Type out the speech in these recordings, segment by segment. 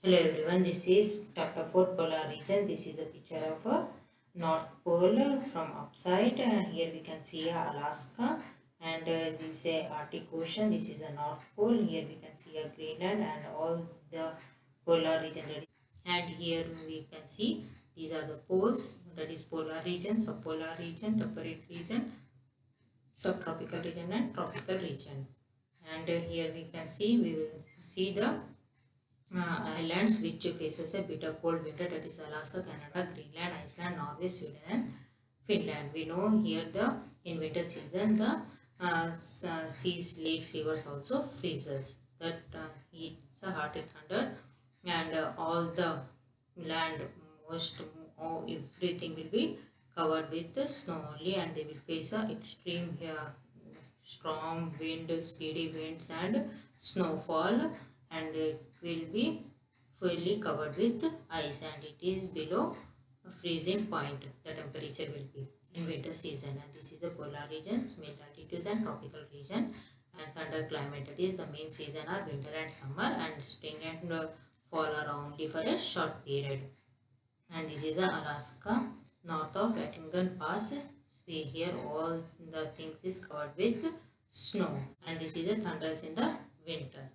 Hello everyone, this is chapter 4 polar region. This is a picture of a North Pole from upside. Here we can see Alaska and this is a Arctic Ocean. This is a North Pole. Here we can see a Greenland and all the polar region. And here we can see these are the poles, that is polar region, subpolar region, temperate region, subtropical region and tropical region. And here we will see the islands which faces a bitter cold winter, that is Alaska, Canada, Greenland, Iceland, Norway, Sweden and Finland. We know here the in winter season the seas, lakes, rivers also freezes. That it's a Arctic thunder and all the land most everything will be covered with the snow only, and they will face a extreme strong wind, speedy winds and snowfall, and it will be fully covered with ice, and it is below a freezing point. The temperature will be in winter season, and this is the polar regions, mid latitudes and tropical region. And thunder climate, that is the main season are winter and summer, and spring and fall are only for a short period. And this is the Alaska north of Attingen Pass. See here all the things is covered with snow, and this is the thunders in the winter.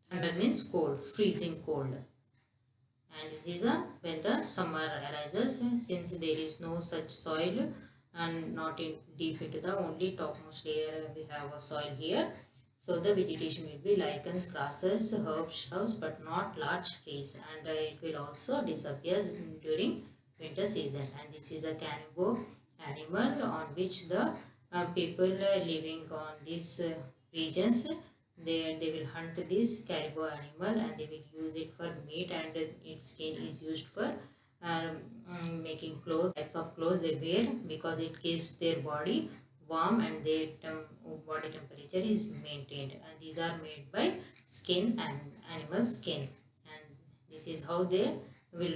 Thunder means cold, freezing cold. And this is when the summer arises, since there is no such soil and not in deep into the only topmost layer we have a soil here. So the vegetation will be lichens, grasses, herbs, shrubs, but not large trees, and it will also disappear during winter season. And this is a cannibal animal on which the people living on these regions, they will hunt this caribou animal, and they will use it for meat, and its skin is used for making clothes, types of clothes they wear, because it keeps their body warm and their body temperature is maintained. And these are made by skin and animal skin, and this is how they will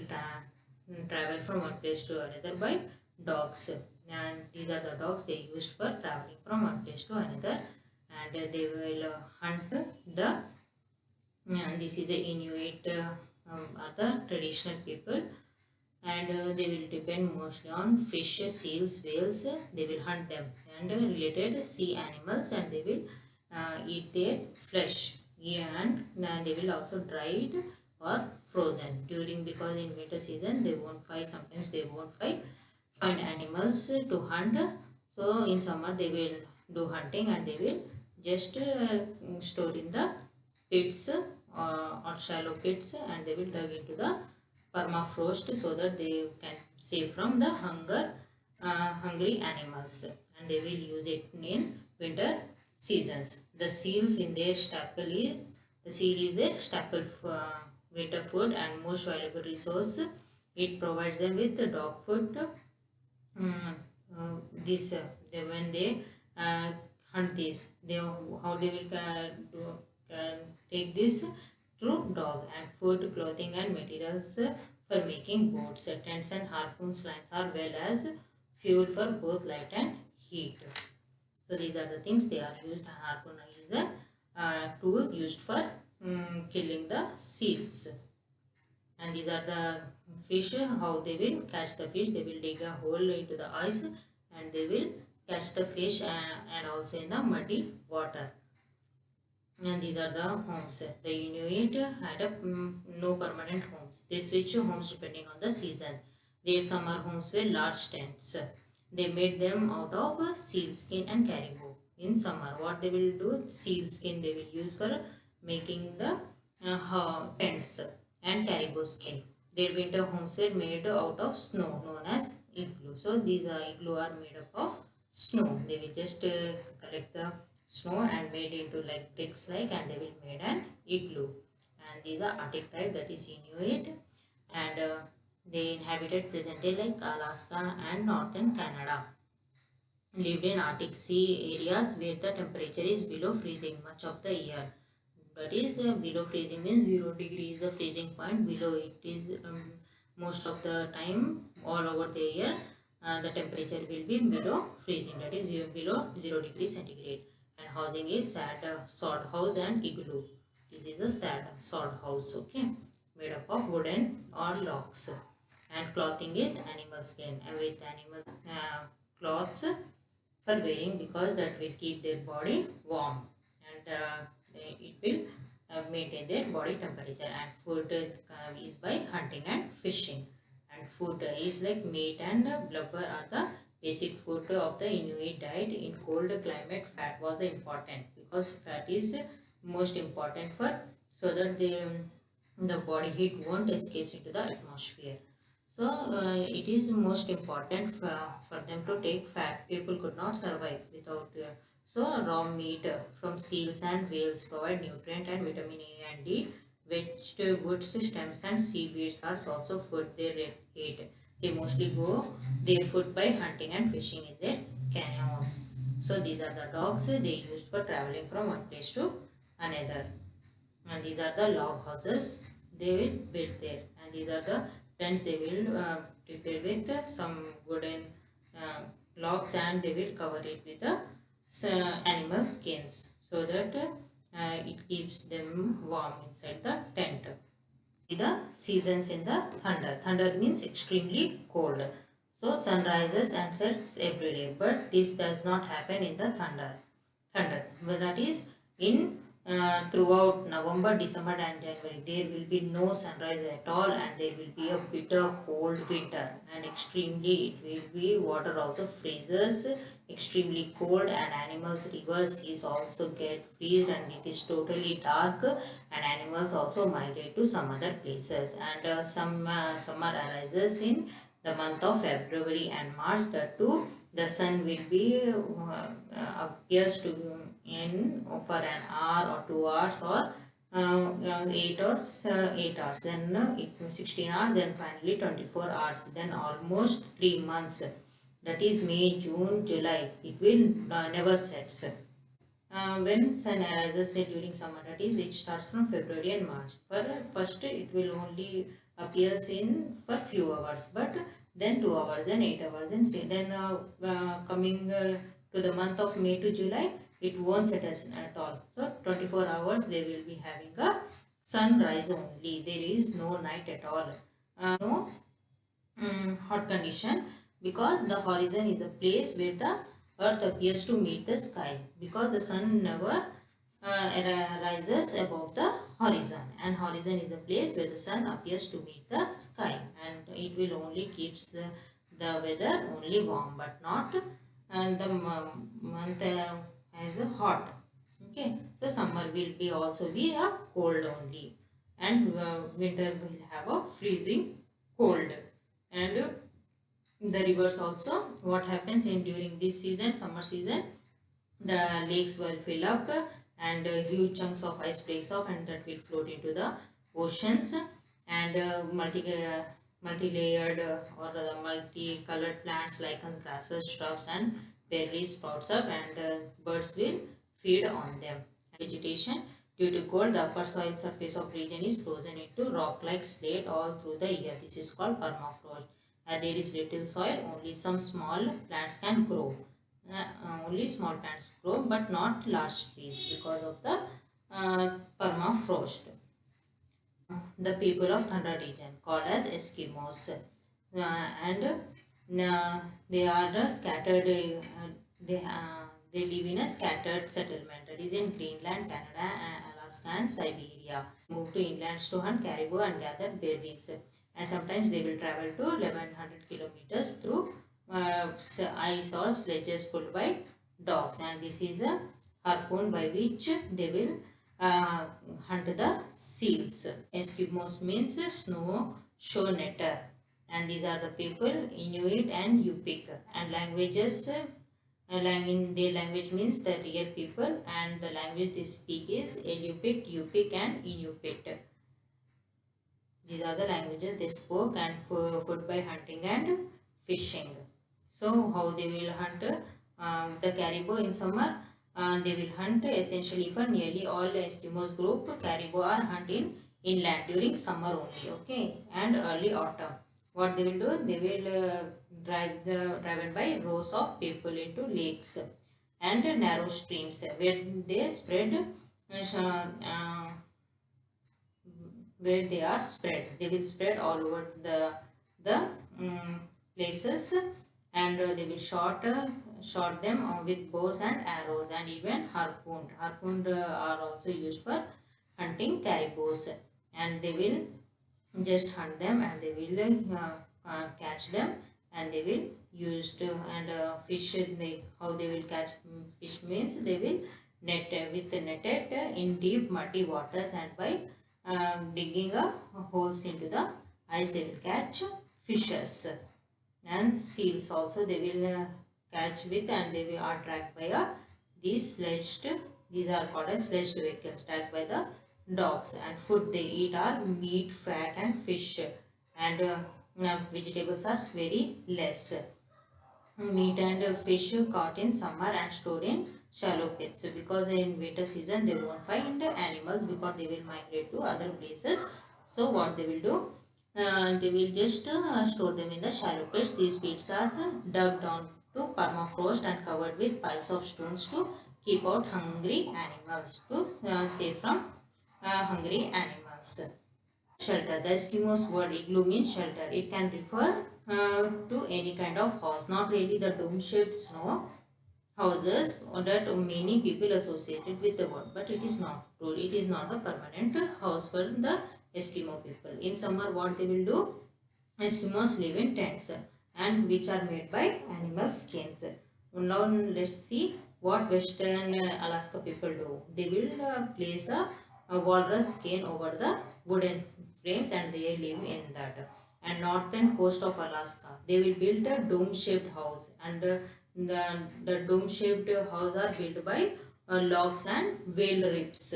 travel from one place to another by dogs. And these are the dogs they used for traveling from one place to another, and they will hunt the this is the Inuit are the traditional people, and they will depend mostly on fish, seals, whales. They will hunt them and related sea animals, and they will eat their flesh. Yeah, and they will also dry it or frozen during, because in winter season they won't find, sometimes they won't find animals to hunt. So in summer they will do hunting, and they will just store in the pits or shallow pits, and they will dug into the permafrost so that they can save from the hungry animals, and they will use it in winter seasons. The seals in their staple is, the seal is their staple winter food and most valuable resource. It provides them with the dog food. This they, when they hunt this, they how they will take this through dog, and food, clothing and materials for making boats, tents and harpoons, lines are well as fuel for both light and heat. So these are the things they are used. Harpoon is the tool used for killing the seals. And these are the fish, how they will catch the fish. They will dig a hole into the ice, and they will catch the fish, and also in the muddy water. And these are the homes. The Inuit had no permanent homes. They switch homes depending on the season. Their summer homes were large tents. They made them out of seal skin and caribou. In summer, what they will do, seal skin they will use for making the tents, and caribou skin. Their winter homes were made out of snow, known as igloo. So these igloo are made up of snow. They will just collect the snow and made into like bricks like, and they will made an igloo. And these are Arctic type, that is Inuit, and they inhabited presently like Alaska and northern Canada. Lived in Arctic sea areas where the temperature is below freezing much of the year. That is below freezing means 0 degree is the freezing point. Below it is most of the time all over the year the temperature will be below freezing, that is below 0 degree centigrade. And housing is sad sod house and igloo. This is a sad sod house. Okay. made up of wooden or logs. And clothing is animal skin, and with animal cloths for wearing, because that will keep their body warm, and it will maintain their body temperature. And food is by hunting and fishing. And food is like meat and blubber are the basic food of the Inuit diet. In cold climate, fat was the important, because fat is most important for, so that the body heat won't escape into the atmosphere. So it is most important for them to take fat. People could not survive without. So raw meat from seals and whales provide nutrient and vitamin A and D. Vegetables, stems and seaweeds are also food they eat. They mostly go their food by hunting and fishing in their canoes. So these are the dogs they used for traveling from one place to another. And these are the log houses they will build there. And these are the tents they will prepare with some wooden uh, logs, and they will cover it with the animal skins, so that it keeps them warm inside the tent. The seasons in the thunder. Thunder means extremely cold. So sun rises and sets every day, but this does not happen in the thunder. But that is in throughout November, December and January. There will be no sunrise at all, and there will be a bitter cold winter, and extremely it will be, water also freezes extremely cold, and animals rivers is also get freezed, and it is totally dark, and animals also migrate to some other places. And some summer arises in the month of February and March. That too, the sun will be appears to in for an hour or 2 hours, or 8 hours, then 16 hours, then finally 24 hours, then almost 3 months, that is May, June, July, it will never sets. When sun arises during summer, that is it starts from February and March. First it will only appears in for few hours, but then 2 hours, then 8 hours, then coming to the month of May to July, it won't set at all. So 24 hours they will be having a sunrise only. There is no night at all. No hot condition, because the horizon is the place where the earth appears to meet the sky, because the sun never rises above the horizon, and horizon is the place where the sun appears to meet the sky, and it will only keeps the weather only warm, but not the month as a hot. Okay, so summer will be also be a cold only, and winter will have a freezing cold. And the rivers also, what happens in during this season, summer season, the lakes will fill up, and huge chunks of ice breaks off, and that will float into the oceans, and multi-layered or the multi-colored plants like grasses, shrubs and berries sprouts up, and birds will feed on them. Vegetation, due to cold, the upper soil surface of region is frozen into rock-like slate all through the year. This is called permafrost. There is little soil, only some small plants can grow. Only small plants grow, but not large trees, because of the permafrost. The people of Thunder region, called as Eskimos, and they are the scattered. They live in a scattered settlement, that is in Greenland, Canada, Alaska, and Siberia. Move to inlands to hunt caribou and gather berries, and sometimes they will travel to 1100 kilometers through ice or sledges pulled by dogs, and this is a harpoon by which they will uh, hunt the seals. Eskimos means snow show netter, and these are the people Inuit and Yupik. And languages, in their language means the real people, and the language they speak is Yupik, Yupik and Inupiat. These are the languages they spoke, and food by hunting and fishing. So how they will hunt the caribou in summer? They will hunt essentially for nearly all Eskimos group. Caribou are hunted inland during summer only, okay, and early autumn. What they will do? They will driven by rows of people into lakes and narrow streams, where they spread where they are spread. They will spread all over the places, and they will shot them with bows and arrows, and even harpooned are also used for hunting caribous, and they will just hunt them, and they will catch them, and they will use to and fish. They how they will catch fish means they will net with the netted in deep muddy waters, and by digging a holes into the ice they will catch fishes. And seals also they will catch with, and they will are tracked by these are called as sledged vehicles, tracked by the dogs. And food they eat are meat, fat and fish, and vegetables are very less. Meat and fish caught in summer and stored in shallow pits, because in winter season they won't find animals because they will migrate to other places. So what they will do, they will just store them in the shallow pits. These pits are dug down to permafrost and covered with piles of stones to keep out hungry animals, to save from hungry animals. Shelter. The Eskimos word igloo means shelter. It can refer to any kind of house, not really the dome-shaped snow houses that many people associated with the word, but it is not true. It is not a permanent house for the Eskimo people. In summer, what they will do? Eskimos live in tents, and which are made by animal skins. Now let's see what Western Alaska people do. They will place a walrus skin over the wooden frames, and they live in that. And northern coast of Alaska, they will build a dome-shaped house, and the dome-shaped house are built by logs and whale ribs.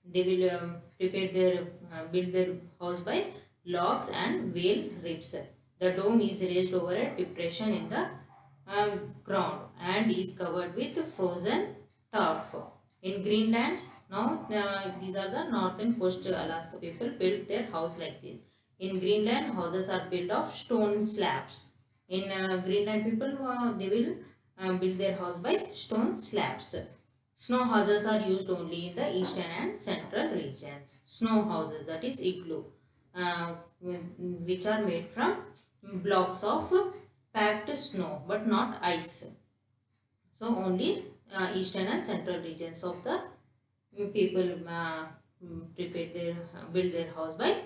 They will build their house by logs and whale ribs. The dome is raised over a depression in the ground and is covered with frozen turf. In Greenland, now these are the northern coast Alaska people built their house like this. In Greenland, houses are built of stone slabs. In Greenland, people they will build their house by stone slabs. Snow houses are used only in the eastern and central regions. Snow houses, that is igloo, uh, which are made from blocks of packed snow but not ice. So only eastern and central regions of the people prepare their build their house by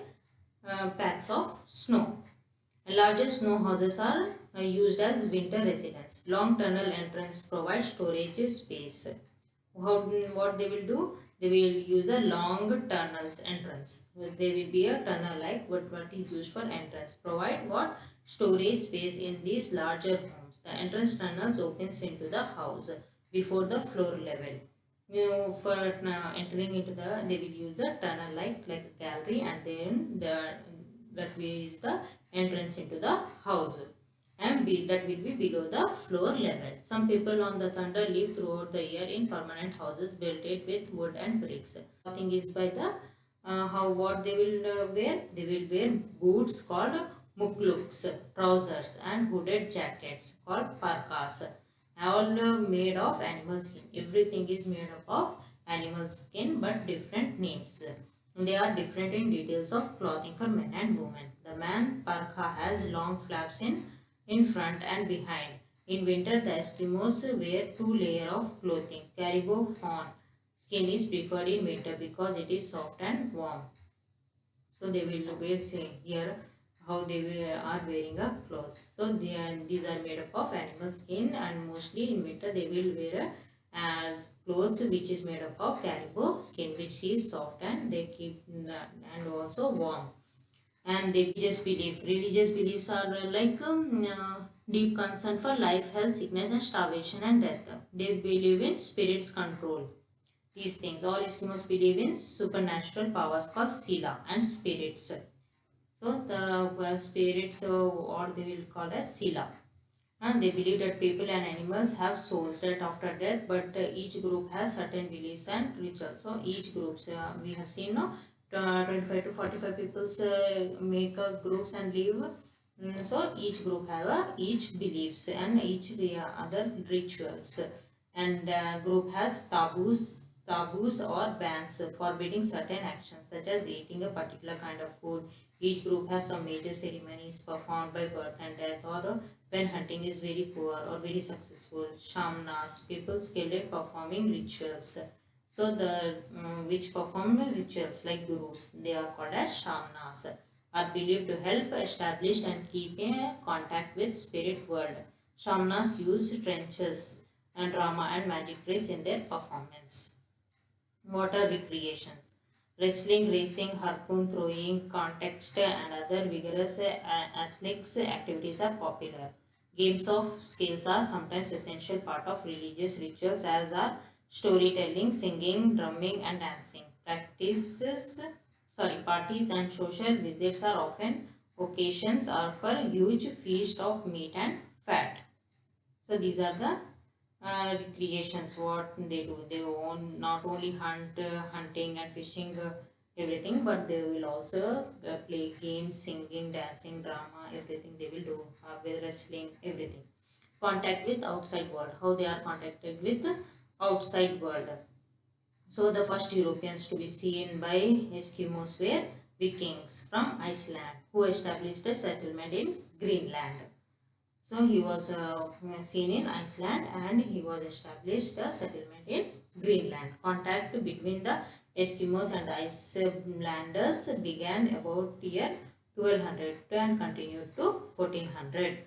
packs of snow. Larger snow houses are used as winter residence. Long tunnel entrance provide storage space. What they will do? They will use a long tunnels entrance. There will be a tunnel like what is used for entrance. Provide what? Storage space in these larger homes. The entrance tunnels opens into the house before the floor level. For entering into the, they will use a tunnel like a gallery, and then that way is the entrance into the house, and that will be below the floor level. Some people on the Thunder live throughout the year in permanent houses built it with wood and bricks. Nothing is by the how what they will wear. They will wear boots called mukluks, trousers, and hooded jackets called parkas, all made of animal skin. Everything is made up of animal skin but different names. They are different in details of clothing for men and women. The man parka has long flaps in front and behind. In winter, the Eskimos wear two layers of clothing. Caribou fawn skin is preferred in winter because it is soft and warm. So they will wear, say here how are wearing a clothes. So these are made up of animal skin, and mostly in winter they will wear as clothes which is made up of caribou skin, which is soft and they keep and also warm. And they religious beliefs are deep concern for life, health, sickness and starvation and death. They believe in spirits control these things. All Eskimos believe in supernatural powers called Sila and spirits. So the spirits, or they will call as Sila. And they believe that people and animals have souls that after death, but each group has certain beliefs and rituals. So each groups, we have seen no 25 to 45 people make groups and live. So each group have each beliefs and each other rituals, and group has taboos. taboos or bans forbidding certain actions such as eating a particular kind of food. Each group has some major ceremonies performed by birth and death or when hunting is very poor or very successful. Shamnas, people skilled in performing rituals. So the which perform rituals like gurus, they are called as shamnas, are believed to help establish and keep in contact with spirit world. Shamnas use trenches and drama and magic tricks in their performance. Water recreations. Wrestling, racing, harpoon throwing, context and other vigorous athletics activities are popular. Games of scales are sometimes essential part of religious rituals as are storytelling, singing, drumming and dancing. Parties and social visits are often occasions are for huge feast of meat and fat. So these are the recreations what they do. They own not only hunting and fishing everything, but they will also play games, singing, dancing, drama, everything they will do. With wrestling, everything. Contact with outside world. How they are contacted with outside world. So the first Europeans to be seen by Eskimos were Vikings from Iceland, who established a settlement in Greenland. So he was seen in Iceland and he was established a settlement in Greenland. Contact between the Eskimos and Icelanders began about year 1200 and continued to 1400.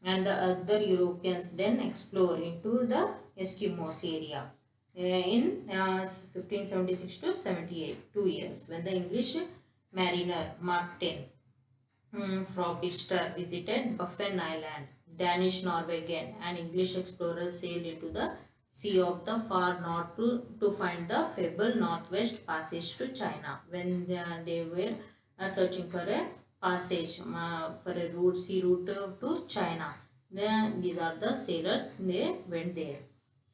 And the other Europeans then explored into the Eskimos area in 1576 to 78, 2 years, when the English mariner Martin Frobisher visited Baffin Island. Danish, Norwegian and English explorers sailed into the sea of the far north to find the fabled northwest passage to China. When they were searching for a passage, for a route, sea route to China, these are the sailors, they went there.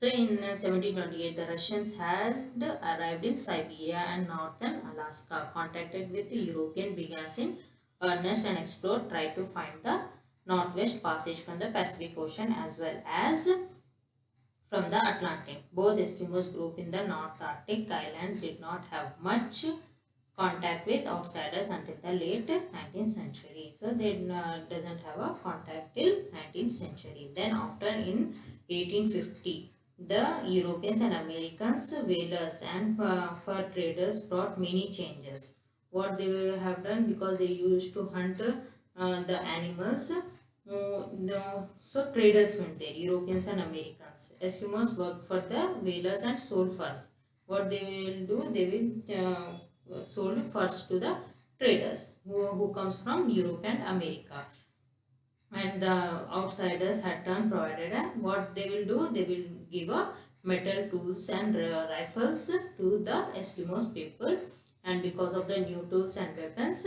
So in 1728, the Russians had arrived in Siberia and northern Alaska. Contacted with the European began in earnest and explored, tried to find the northwest passage from the Pacific Ocean as well as from the Atlantic. Both Eskimos group in the North Arctic islands did not have much contact with outsiders until the late 19th century. So they doesn't have a contact till 19th century. Then after in 1850, the Europeans and Americans, whalers and fur traders brought many changes. What they have done, because they used to hunt the animals, so traders went there, Europeans and Americans. Eskimos worked for the whalers and sold furs. What they will do, they will sold furs to the traders who comes from Europe and America. And the outsiders had done provided what they will do, they will give a metal tools and rifles to the Eskimos people, and because of the new tools and weapons,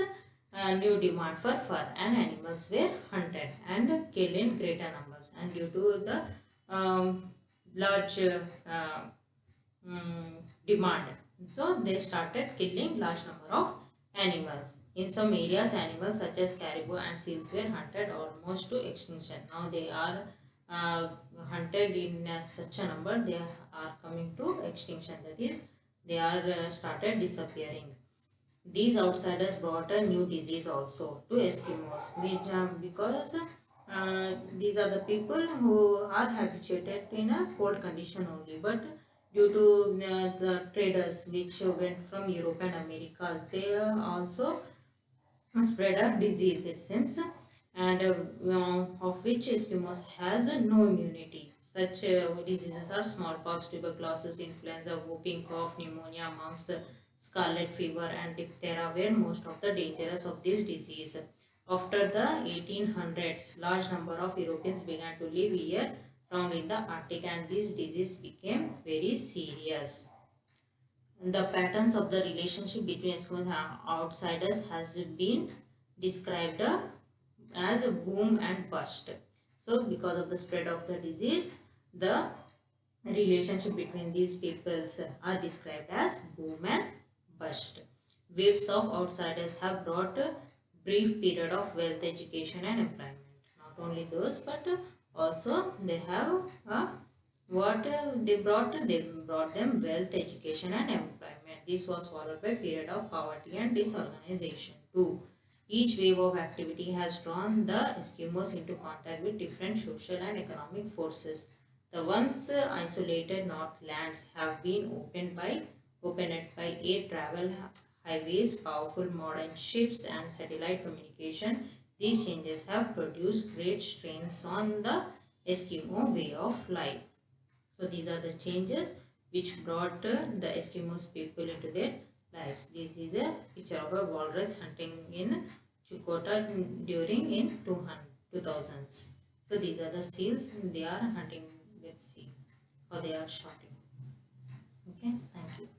new demand for fur and animals were hunted and killed in greater numbers, and due to the large demand, so they started killing large number of animals. In some areas, animals such as caribou and seals were hunted almost to extinction. Now they are hunted in such a number, they are coming to extinction. That is, they are started disappearing. These outsiders brought a new disease also to Eskimos, because these are the people who are habituated in a cold condition only. But due to the traders which went from Europe and America, they also spread a disease, it seems, and of which Eskimos has no immunity. Such diseases are smallpox, tuberculosis, influenza, whooping cough, pneumonia, mumps, scarlet fever, and diphtheria were most of the dangerous of this disease. After the 1800s, large number of Europeans began to live year round in the Arctic, and this disease became very serious. The patterns of the relationship between Eskimos and outsiders has been described as a boom and bust. So because of the spread of the disease, the relationship between these peoples are described as boom and bust. Waves of outsiders have brought a brief period of wealth, education and employment. Not only those, but also they have They brought them wealth, education, and employment. This was followed by a period of poverty and disorganization too. Each wave of activity has drawn the Eskimos into contact with different social and economic forces. The once isolated northlands have been opened by air travel highways, powerful modern ships, and satellite communication. These changes have produced great strains on the Eskimo way of life. So these are the changes which brought the Eskimos people into their lives. This is a picture of a walrus hunting in Chukota during in 2000s. So these are the seals. They are hunting. Let's see how they are shooting. Okay, thank you.